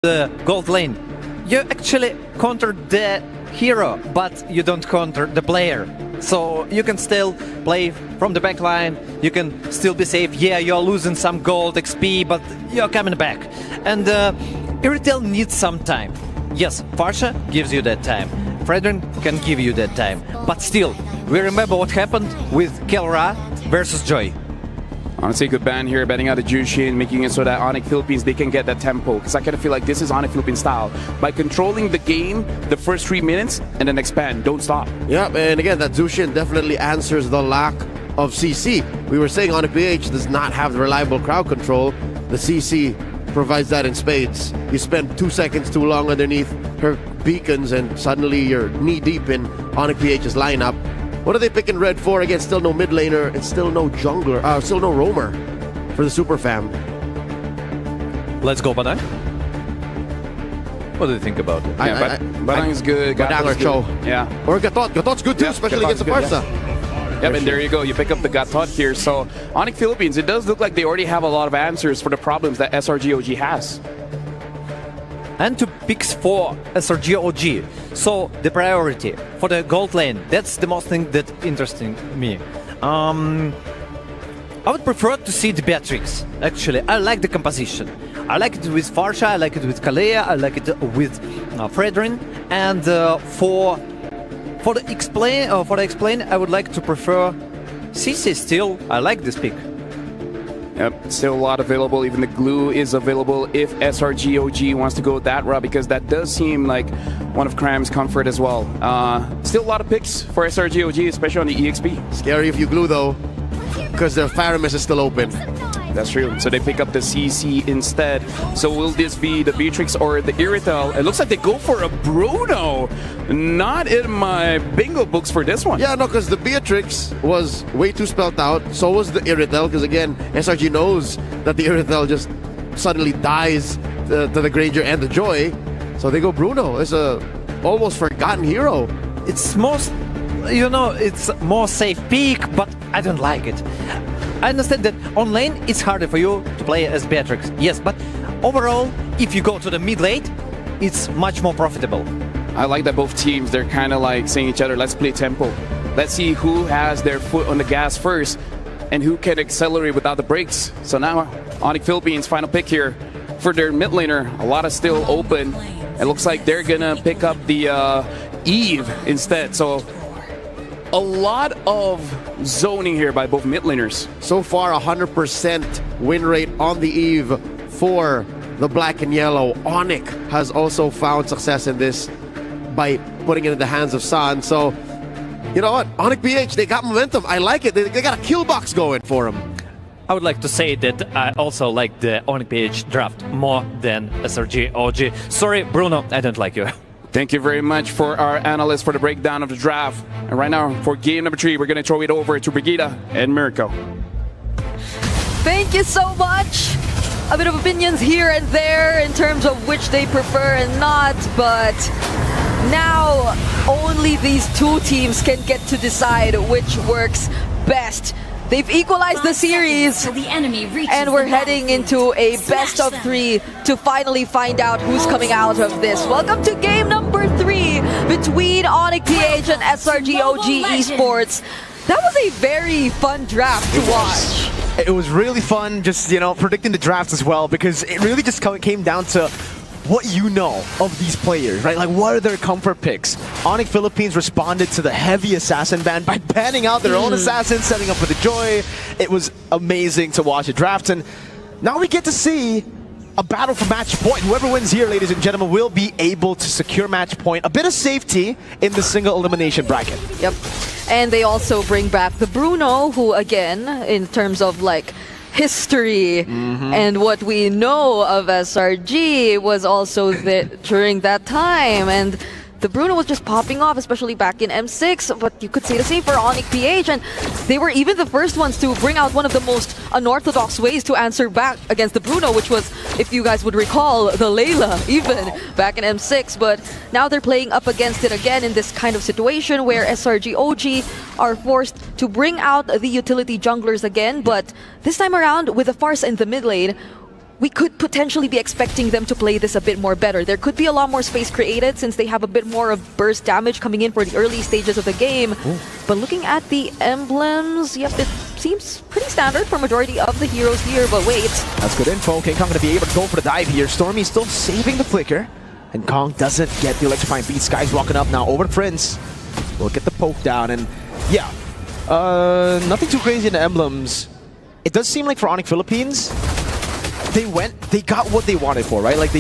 the gold lane, you actually counter the hero, but you don't counter the player. So you can still play from the back line, you can still be safe. Yeah, you're losing some gold XP, but you're coming back. And Irritel needs some time. Yes, Farsha gives you that time. Fredrin can give you that time. But still, we remember what happened with Kelra versus Joy. Honestly, good ban here, banning out the Jushin, making it so that Onic Philippines, they can get that tempo. Because I kind of feel like this is Onic Philippines style. By controlling the game the first 3 minutes and then expand, don't stop. Yeah, and again, that Jushin definitely answers the lack of CC. We were saying Onic BH does not have the reliable crowd control. The CC provides that in spades. You spend 2 seconds too long underneath her beacons and suddenly you're knee-deep in Onic BH's lineup. What are they picking red for? Again, still no mid laner and still no jungler, still no roamer for the super fam. Let's go, Badang. What do you think about it? Badang is good. Badang or Cho. Yeah. Or Gatot. Gatot's good too, Yeah, especially Gatot's against the good, Parsa. Yep, and there you go. You pick up the Gatot here. So, Onic Philippines, it does look like they already have a lot of answers for the problems that SRG OG has. And 2 picks for SRG OG. So the priority for the gold lane, that's the most thing that interesting me. I would prefer to see the Beatrix. Actually, I like the composition. I like it with Farsha, I like it with Kalea, I like it with Fredrin. And for the explain, I would like to prefer CC still. I like this pick. Yep, still a lot available. Even the glue is available if SRG OG wants to go that route, because that does seem like one of Cram's comfort as well. Still a lot of picks for SRG OG, especially on the EXP. Scary if you glue though, because the Faramis is still open. That's true. So they pick up the CC instead. So will this be the Beatrix or the Irritel? It looks like they go for a Bruno. Not in my bingo books for this one. Yeah, no, because the Beatrix was way too spelled out. So was the Irritel, because again, SRG knows that the Irritel just suddenly dies to the Granger and the Joy. So they go Bruno. It's a almost forgotten hero. It's most, it's more safe pick, but I don't like it. I understand that on lane it's harder for you to play as Beatrix, yes, but overall, if you go to the mid lane, it's much more profitable. I like that both teams, they're kind of like saying each other, let's play tempo. Let's see who has their foot on the gas first and who can accelerate without the brakes. So now, Onic Philippines, final pick here for their mid laner. A lot is still open. It looks like they're gonna pick up the Eve instead. So a lot of zoning here by both mid laners. So far, 100% win rate on the Eve for the black and yellow. Onic has also found success in this by putting it in the hands of San. So, you know what? Onic BH, they got momentum. I like it. They got a kill box going for them. I would like to say that I also like the Onic BH draft more than SRG OG. Sorry, Bruno, I don't like you. Thank you very much for our analyst for the breakdown of the draft. And right now, for game number 3, we're going to throw it over to Brigida and Mirko. Thank you so much. A bit of opinions here and there in terms of which they prefer and not, but now only these 2 teams can get to decide which works best. They've equalized the series, and we're heading into a best of 3 to finally find out who's coming out of this. Welcome to game number 3 between Onic PH and SRG OG Esports. That was a very fun draft to watch. It was really fun, just, predicting the drafts as well, because it really just came down to what you know of these players, right? Like, what are their comfort picks? Onic Philippines responded to the heavy assassin ban by banning out their own assassins, setting up for the Joy. It was amazing to watch a draft, and now we get to see a battle for match point. Whoever wins here, ladies and gentlemen, will be able to secure match point. A bit of safety in the single elimination bracket. Yep. And they also bring back the Bruno, who again, in terms of like history and what we know of SRG, was also there during that time. And the Bruno was just popping off, especially back in M6, but you could say the same for Onic PH, and they were even the first ones to bring out one of the most unorthodox ways to answer back against the Bruno, which was, if you guys would recall, the Layla, even back in M6, but now they're playing up against it again in this kind of situation where SRG OG are forced to bring out the utility junglers again, but this time around with the Farsa in the mid lane, we could potentially be expecting them to play this a bit more better. There could be a lot more space created since they have a bit more of burst damage coming in for the early stages of the game. Ooh. But looking at the emblems, yep, it seems pretty standard for majority of the heroes here, but wait. That's good info. King Kong going to be able to go for the dive here. Stormy still saving the flicker. And Kong doesn't get the electrifying beat. Sky's walking up now over to Prince. We'll get the poke down. And yeah, nothing too crazy in the emblems. It does seem like for Onic Philippines, they got what they wanted for, right? Like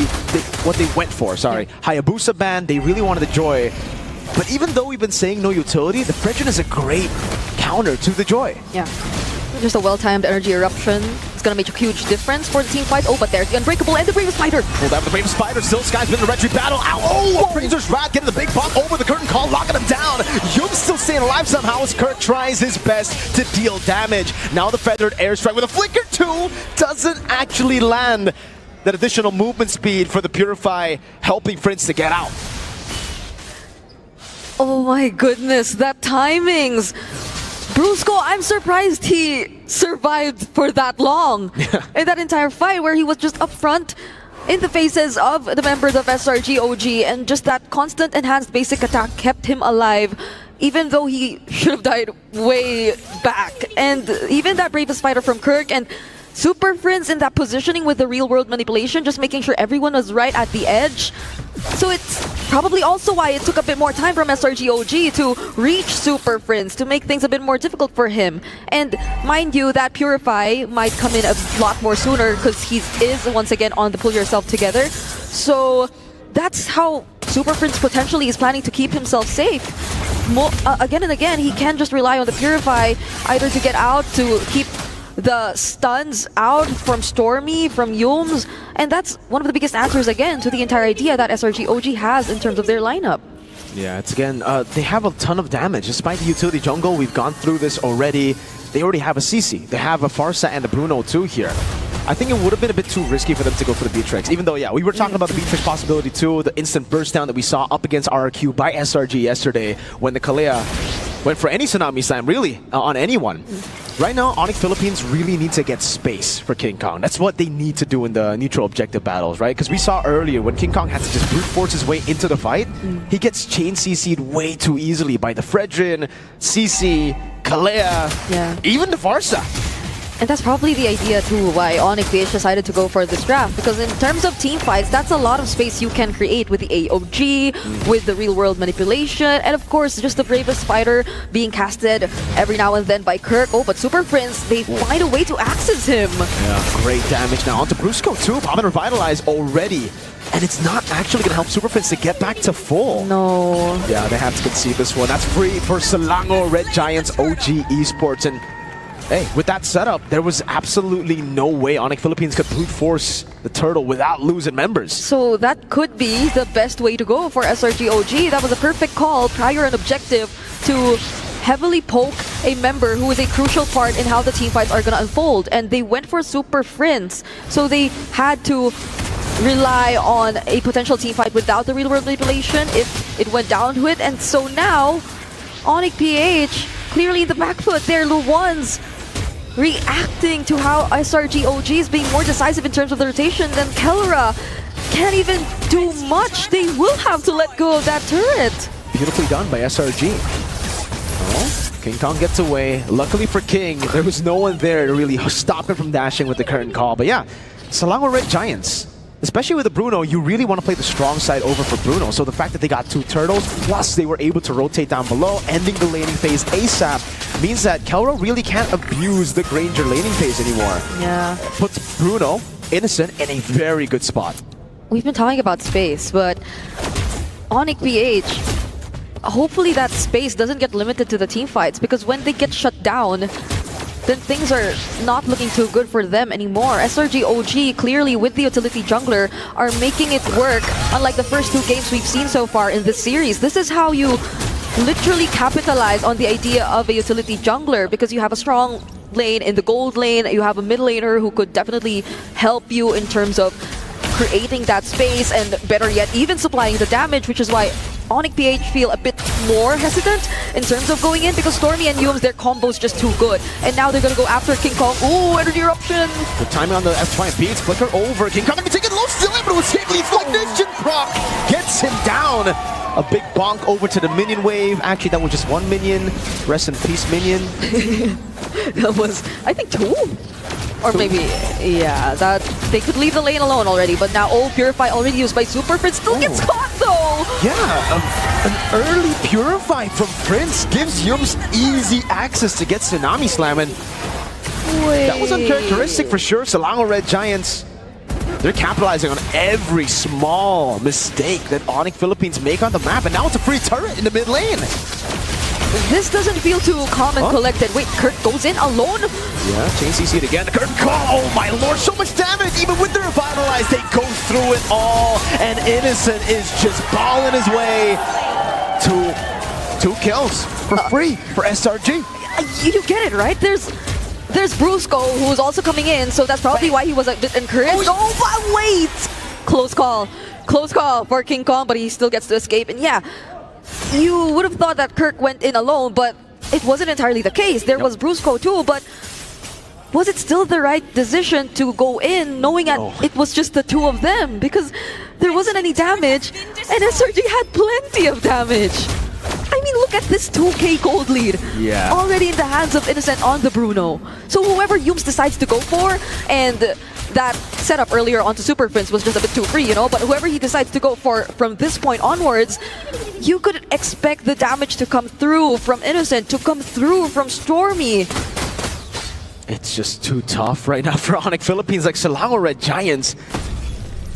what they went for, sorry. Hayabusa ban, they really wanted the Joy. But even though we've been saying no utility, the Fredrin is a great counter to the Joy. Yeah. Just a well-timed energy eruption. It's gonna make a huge difference for the team fight. Oh, but there's the Unbreakable and the Brave Spider. Pulled out the Brave Spider. Still, Sky's been in the retreat battle. Ow! Oh! Razor's Rat getting the big pop over the curtain call, locking him down. Yum's still staying alive somehow as Kirk tries his best to deal damage. Now the Feathered Airstrike with a Flicker 2 doesn't actually land that additional movement speed for the Purify, helping Prince to get out. Oh my goodness, that timings. Brusco, I'm surprised he survived for that long in that entire fight where he was just up front in the faces of the members of SRG OG, and just that constant enhanced basic attack kept him alive even though he should have died way back. And even that Bravest Fighter from Kirk and Super Prince in that positioning with the real world manipulation, just making sure everyone was right at the edge. So it's probably also why it took a bit more time from SRG OG to reach Super Prince, to make things a bit more difficult for him. And mind you, that Purify might come in a lot more sooner because he is once again on the pull yourself together. So that's how Super Prince potentially is planning to keep himself safe. Again and again, he can just rely on the Purify either to get out, to keep the stuns out from Stormy, from Yums, and that's one of the biggest answers again to the entire idea that SRG OG has in terms of their lineup. Yeah, it's again, they have a ton of damage. Despite the utility jungle, we've gone through this already. They already have a CC. They have a Farsa and a Bruno too here. I think it would have been a bit too risky for them to go for the Beatrix, even though, yeah, we were talking about the Beatrix possibility too, the instant burst down that we saw up against RRQ by SRG yesterday when the Kalea went for any Tsunami Slam, really, on anyone. Right now, Onic Philippines really need to get space for King Kong. That's what they need to do in the neutral objective battles, right? Because we saw earlier when King Kong had to just brute force his way into the fight, he gets chain CC'd way too easily by the Fredrin, CC, Kalea, even the Farsa. And that's probably the idea too why Onic PH decided to go for this draft, because in terms of team fights, that's a lot of space you can create with the AOG, with the real world manipulation, and of course just the Bravest Spider being casted every now and then by Kirk. Oh, but Super Prince, they find a way to access him. Yeah, great damage now onto Brusco too. Popping Revitalize already. And it's not actually going to help Super Prince to get back to full. No. Yeah, they have to concede this one. That's free for Selangor Red Giants OG Esports. And hey, with that setup, there was absolutely no way Onic Philippines could brute force the Turtle without losing members. So that could be the best way to go for SRG OG. That was a perfect call prior an objective to heavily poke a member who is a crucial part in how the team fights are going to unfold. And they went for Super Prince, so they had to rely on a potential team fight without the real world manipulation if it went down to it. And so now, Onic PH clearly in the back foot. They're the ones reacting to how SRG OG is being more decisive in terms of the rotation than Kellera can't even do much. They will have to let go of that turret. Beautifully done by SRG. Oh, King Kong gets away. Luckily for King, there was no one there to really stop him from dashing with the current call. But yeah, Selangor Red Giants, especially with the Bruno, you really want to play the strong side over for Bruno. So the fact that they got 2 turtles, plus they were able to rotate down below, ending the laning phase ASAP, means that Kellera really can't abuse the Granger laning phase anymore. Yeah. Puts Bruno, Innocent, in a very good spot. We've been talking about space, but Onic PH, hopefully that space doesn't get limited to the team fights, because when they get shut down, then things are not looking too good for them anymore. SRG OG, clearly with the utility jungler, are making it work, unlike the first 2 games we've seen so far in this series. This is how you literally capitalize on the idea of a utility jungler, because you have a strong lane in the gold lane, you have a mid laner who could definitely help you in terms of creating that space, and better yet, even supplying the damage, which is why Onic PH feel a bit more hesitant in terms of going in because Stormy and Yums, their combo's just too good. And now they're gonna go after King Kong. Ooh, energy eruption. The timing on the F5 beats, flicker over. King Kong taking low, still able to escape. Deflection proc gets him down. A big bonk over to the minion wave. Actually, that was just one minion. Rest in peace, minion. That was, I think, 2? Or maybe, yeah, that they could leave the lane alone already, but now Purify already used by Super Prince still gets caught though! Yeah, an early Purify from Prince gives Yums easy access to get Tsunami slamming. Wait. That was uncharacteristic for sure. Selangor Red Giants, they're capitalizing on every small mistake that Onic Philippines make on the map, and now it's a free turret in the mid lane. This doesn't feel too calm and collected. Wait, Kurt goes in alone? Yeah, Chain CC it again. Kurt call. Oh my lord, so much damage. Even with the revitalize, they go through it all. And Innocent is just balling his way to 2 kills for free for SRG. You get it, right? There's Brusco, who's also coming in, so that's probably why he was a bit encouraged. Oh, but wait! Close call. Close call for King Kong, but he still gets to escape. And yeah, you would have thought that Kirk went in alone, but it wasn't entirely the case. There was Brusco too, but was it still the right decision to go in knowing that it was just the 2 of them? Because there wasn't any damage, and SRG had plenty of damage. I mean, look at this 2k gold lead. Yeah. Already in the hands of Innocent on the Bruno. So whoever Yums decides to go for, and that setup earlier onto Super Prince was just a bit too free, you know, but whoever he decides to go for from this point onwards, you could expect the damage to come through from Innocent, to come through from Stormy. It's just too tough right now for Onic Philippines, like Selangor Red Giants.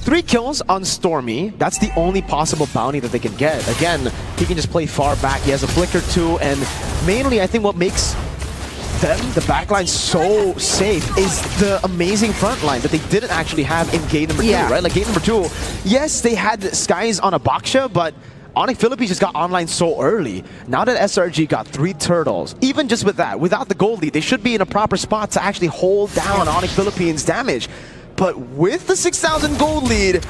3 kills on Stormy. That's the only possible bounty that they can get. Again, he can just play far back. He has a flicker too, and mainly I think what makes them, the backline, so safe is the amazing front line that they didn't actually have in game number 2, right? Like game number 2, yes, they had Skies on a Baksha, but Onic Philippines just got online so early. Now that SRG got 3 turtles, even just with that, without the gold lead, they should be in a proper spot to actually hold down Onic Philippines' damage. But with the 6,000 gold lead,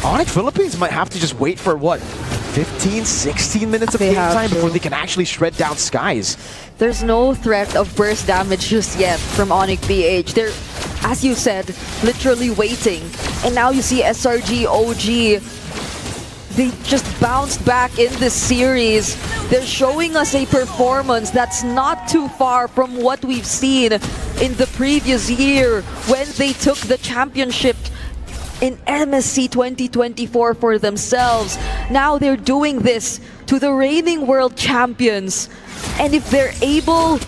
Onic Philippines might have to just wait for, what, 15, 16 minutes of game time before they can actually shred down Skies. There's no threat of burst damage just yet from Onic PH. They're, as you said, literally waiting. And now you see SRG OG, they just bounced back in this series. They're showing us a performance that's not too far from what we've seen in the previous year when they took the championship in MSC 2024 for themselves. Now they're doing this to the reigning world champions. And if they're able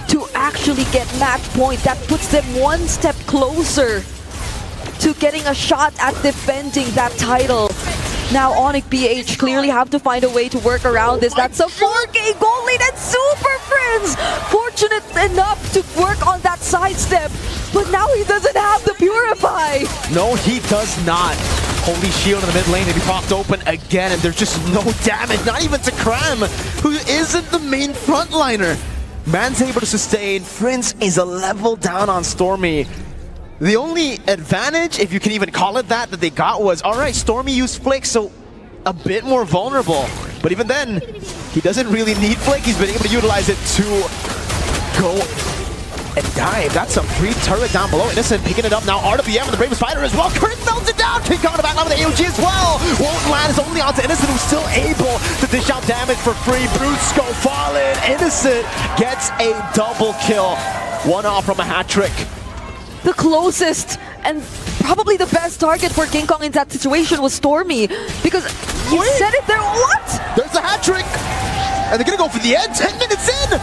to actually get match point, that puts them one step closer to getting a shot at defending that title. Now Onic PH clearly have to find a way to work around this. That's a 4k goal lead, and Super Prince fortunate enough to work on that sidestep, but now he doesn't have the Purify. No, he does not. Holy shield in the mid lane to be popped open again, and there's just no damage, not even to Kram, who isn't the main frontliner. Man's able to sustain. Prince is a level down on Stormy. The only advantage, if you can even call it that they got was, alright, Stormy used Flick, so a bit more vulnerable. But even then, he doesn't really need Flick. He's been able to utilize it to go and dive. That's a free turret down below. Innocent picking it up now. RWM and the Bravest Fighter as well. Kurt melts it down. King Kong on the back line with the AOG as well. Won't land. It's only onto Innocent, who's still able to dish out damage for free. Brusco falling. Innocent gets a double kill. 1 off from a hat trick. The closest and probably the best target for King Kong in that situation was Stormy, because you said it there. What? There's the hat trick, and they're gonna go for the end. 10 minutes in.